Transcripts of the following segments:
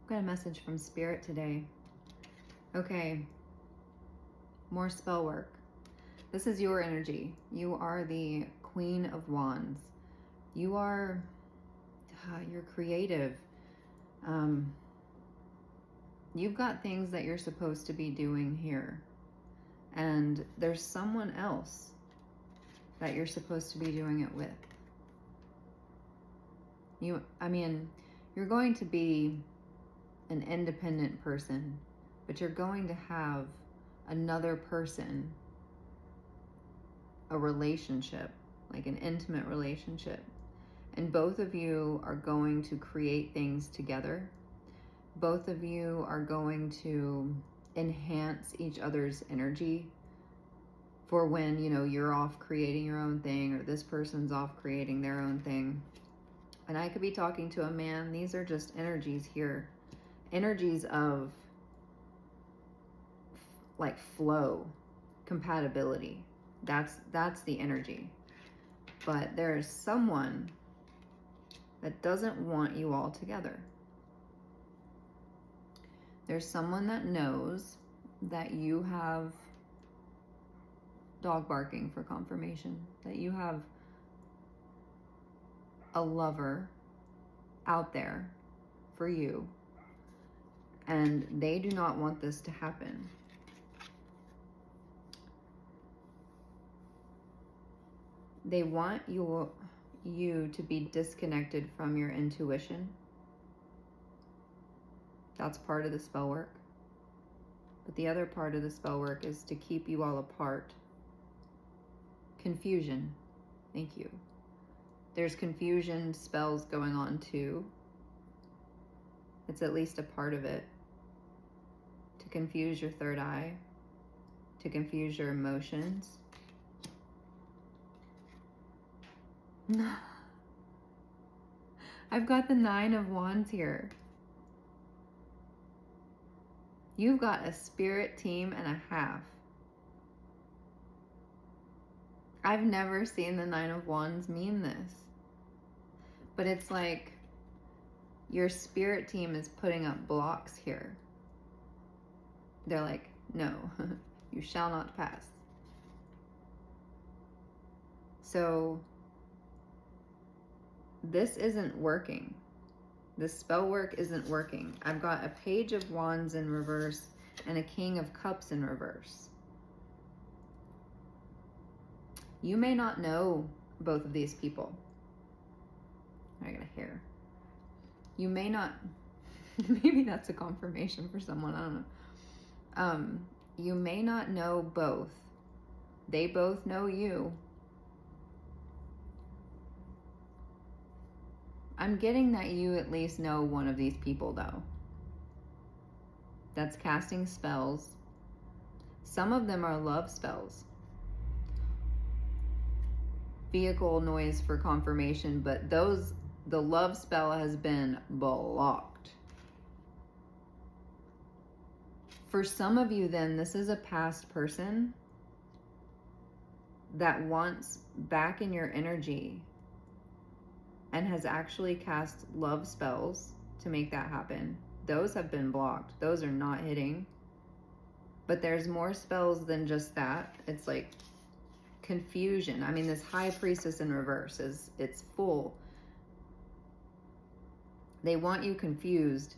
Got a message from Spirit today. Okay, more spell work. This is your energy. You are the Queen of Wands. You are, you're creative. You've got things that you're supposed to be doing here. And there's someone else that you're supposed to be doing it with. You're going to be an independent person, but you're going to have another person, a relationship, like an intimate relationship. And both of you are going to create things together. Both of you are going to enhance each other's energy for when, you're off creating your own thing or this person's off creating their own thing. And I could be talking to a man. These are just energies here. Energies of like flow, compatibility. That's the energy. But there's someone that doesn't want you all together. There's someone that knows that you have dog barking for confirmation, that you have a lover out there for you, and they do not want this to happen. They want you to be disconnected from your intuition. That's part of the spell work. But the other part of the spell work is to keep you all apart. Confusion. Thank you. There's confusion spells going on too. It's at least a part of it. To confuse your third eye. To confuse your emotions. I've got the 9 of Wands here. You've got a spirit team and a half. I've never seen the 9 of Wands mean this. But it's like your spirit team is putting up blocks here. They're like, no, you shall not pass. So this isn't working. This spell work isn't working. I've got a Page of Wands in reverse and a King of Cups in reverse. You may not know both of these people. I got a hair. You may not, maybe that's a confirmation for someone, I don't know. You may not know both. They both know you. I'm getting that you at least know one of these people though. That's casting spells. Some of them are love spells. Vehicle noise for confirmation, but the love spell has been blocked. For some of you then, this is a past person that wants back in your energy and has actually cast love spells to make that happen. Those have been blocked. Those are not hitting. But there's more spells than just that. It's like confusion. I mean, this High Priestess in reverse it's full. They want you confused,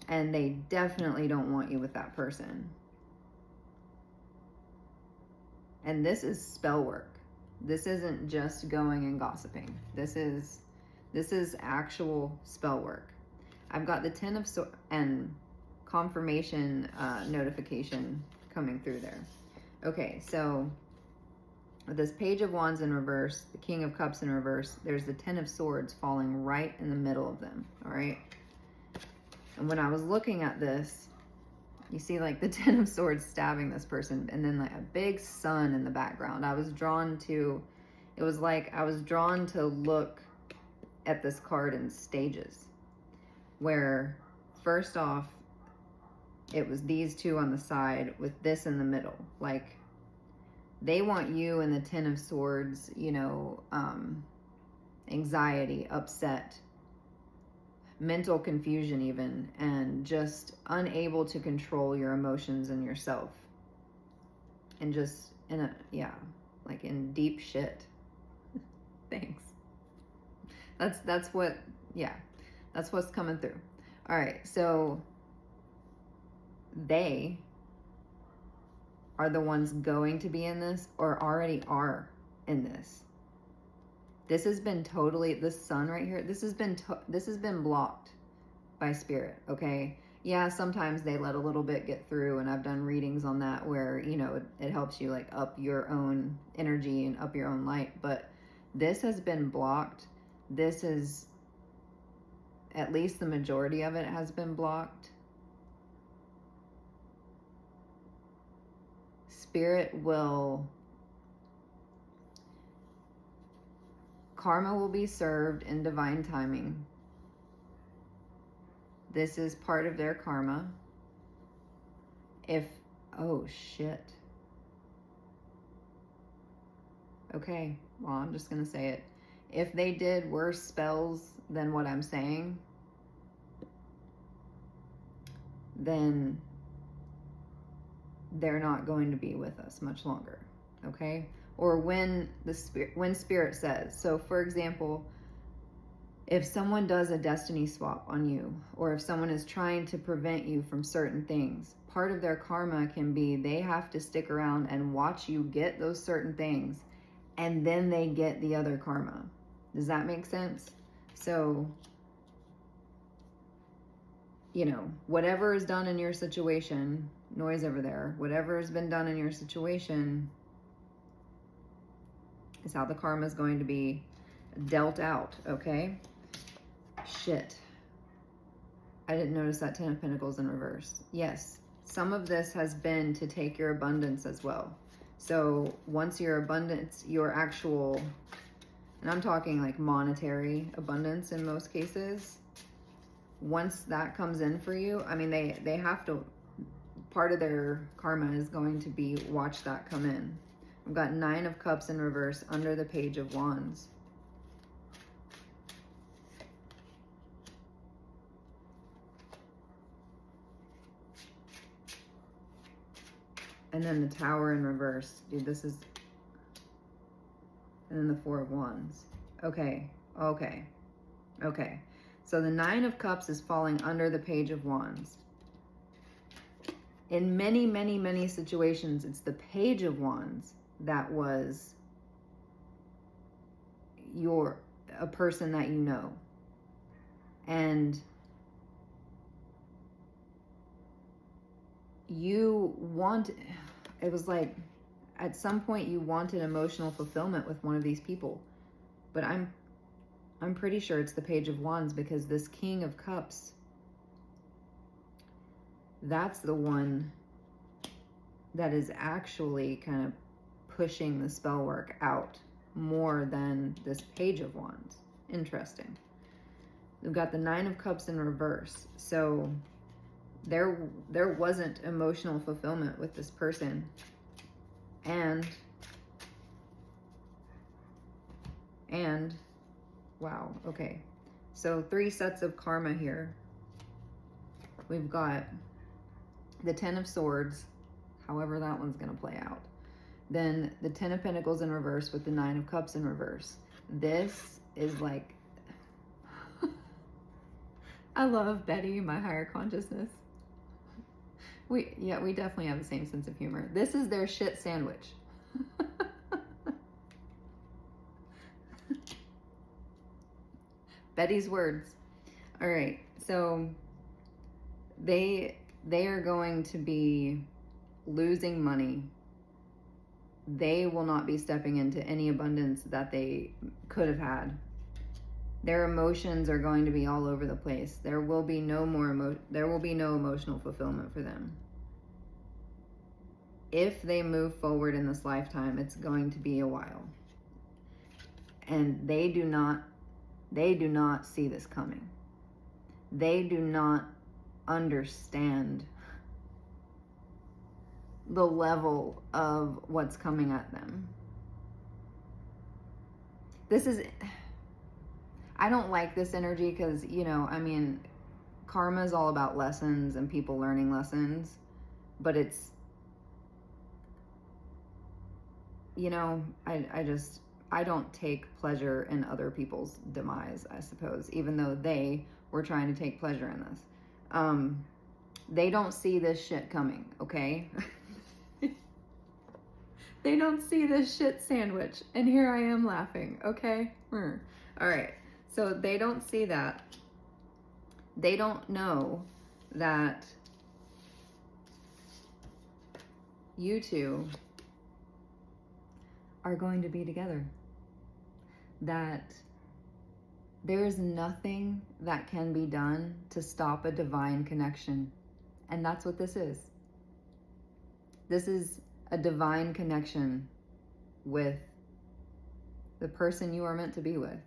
and they definitely don't want you with that person. And this is spell work. This isn't just going and gossiping. This is actual spell work. I've got the 10 of Swords and confirmation notification coming through there. Okay, so with this Page of Wands in reverse, the King of Cups in reverse, there's the 10 of Swords falling right in the middle of them, all right? And when I was looking at this, you see like the 10 of Swords stabbing this person, and then like a big sun in the background. I was drawn to, it was like I was drawn to look at this card in stages, where first off, it was these two on the side with this in the middle. Like, they want you and the 10 of Swords, anxiety, upset, mental confusion even, and just unable to control your emotions and yourself, and just in a, yeah, like in deep shit. Thanks. That's what, yeah, that's what's coming through. All right, so they are the ones going to be in this, or already are in this. This has been totally, the sun right here, this has been blocked by spirit, okay? Yeah, sometimes they let a little bit get through, and I've done readings on that where, you know, it helps you like up your own energy and up your own light, but this has been blocked. This is, at least the majority of it has been blocked. Spirit will, karma will be served in divine timing. This is part of their karma. If, oh shit. Okay, well, I'm just going to say it. If they did worse spells than what I'm saying, then they're not going to be with us much longer, okay? Or when spirit says. So for example, if someone does a destiny swap on you, or if someone is trying to prevent you from certain things, part of their karma can be they have to stick around and watch you get those certain things, and then they get the other karma. Does that make sense? So, you know, whatever is done in your situation, noise over there, whatever has been done in your situation is how the karma is going to be dealt out, okay? Shit. I didn't notice that 10 of Pentacles in reverse. Yes, some of this has been to take your abundance as well. So once your abundance, your actual, and I'm talking like monetary abundance in most cases, once that comes in for you, I mean, they have to, part of their karma is going to be watch that come in. I've got 9 of Cups in reverse under the Page of Wands. And then the Tower in reverse. Dude, this is, and then the 4 of Wands. Okay, okay, okay. So the 9 of Cups is falling under the Page of Wands. In many, many, many situations, it's the Page of Wands that was a person that you know. And you want, it was like, at some point you wanted emotional fulfillment with one of these people. But I'm pretty sure it's the Page of Wands, because this King of Cups, that's the one that is actually kind of pushing the spell work out more than this Page of Wands. Interesting. We've got the 9 of Cups in reverse. So there wasn't emotional fulfillment with this person. And wow, okay. So 3 sets of karma here. We've got the 10 of Swords, however that one's going to play out. Then the 10 of Pentacles in reverse with the 9 of Cups in reverse. This is like, I love Betty, my higher consciousness. We definitely have the same sense of humor. This is their shit sandwich. Betty's words. All right, so they are going to be losing money. They will not be stepping into any abundance that they could have had. Their emotions are going to be all over the place. There will be no emotional fulfillment for them. If they move forward in this lifetime, it's going to be a while. And they do not see this coming. They do not understand the level of what's coming at them. This is, I don't like this energy because, you know, I mean, karma is all about lessons and people learning lessons, but it's, you know, I don't take pleasure in other people's demise, I suppose, even though they were trying to take pleasure in this. They don't see this shit coming, okay? They don't see this shit sandwich, and here I am laughing, okay? All right, so they don't see that. They don't know that you two are going to be together. That there is nothing that can be done to stop a divine connection. And that's what this is. This is a divine connection with the person you are meant to be with.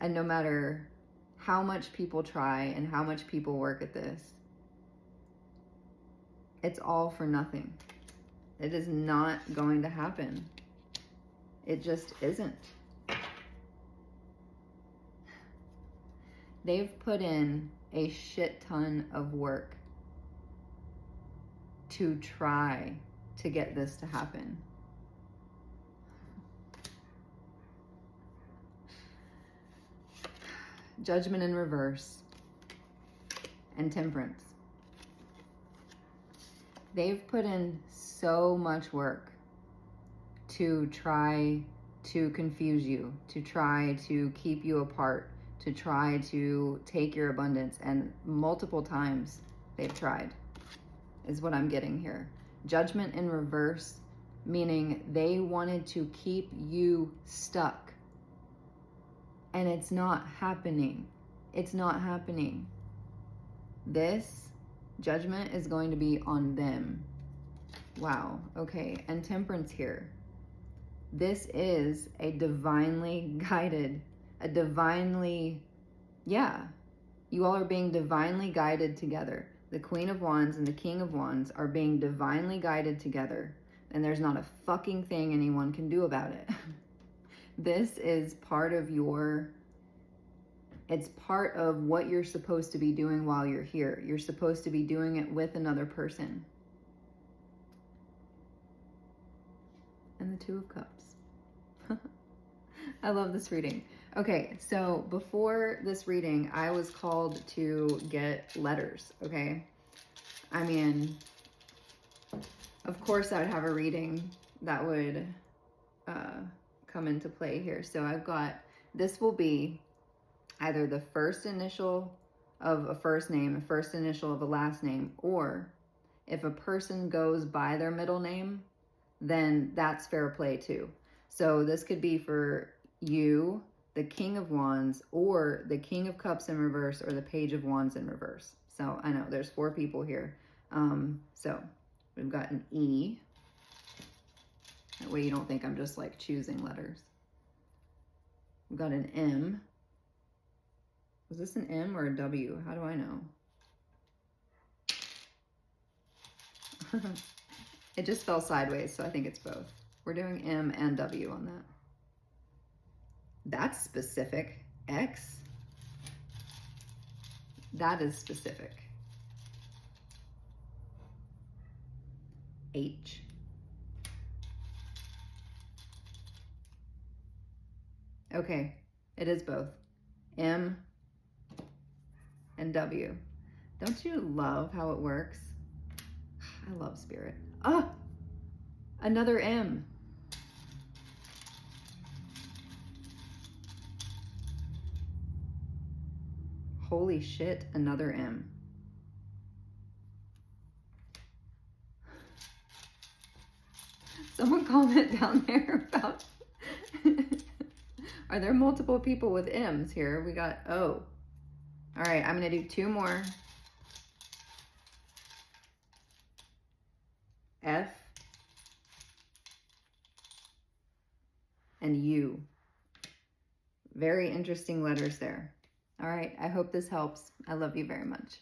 And no matter how much people try and how much people work at this, it's all for nothing. It is not going to happen. It just isn't. They've put in a shit ton of work to try to get this to happen. Judgment in reverse and temperance. They've put in so much work to try to confuse you, to try to keep you apart, to try to take your abundance, and multiple times they've tried, is what I'm getting here. Judgment in reverse, meaning they wanted to keep you stuck. And it's not happening. It's not happening. This judgment is going to be on them. Wow, okay, and temperance here. This is a divinely guided, you all are being divinely guided together. The Queen of Wands and the King of Wands are being divinely guided together, and there's not a fucking thing anyone can do about it. This is part of it's part of what you're supposed to be doing while you're here. You're supposed to be doing it with another person. And the Two of Cups. I love this reading. Okay, so before this reading, I was called to get letters, okay? I mean, of course I'd have a reading that would come into play here. So I've got, this will be either the first initial of a first name, a first initial of a last name, or if a person goes by their middle name, then that's fair play too. So this could be for you, the King of Wands, or the King of Cups in reverse, or the Page of Wands in reverse. So I know there's 4 people here. So we've got an E. That way you don't think I'm just like choosing letters. We've got an M. Was this an M or a W? How do I know? It just fell sideways, so I think it's both. We're doing M and W on that. That's specific. X. That is specific. H. Okay, it is both. M and W. Don't you love how it works? I love spirit. Ah, another M. Holy shit, another M. Someone comment down there about are there multiple people with M's here? We got O. All right, I'm gonna do 2 more. F and U. Very interesting letters there. All right, I hope this helps. I love you very much.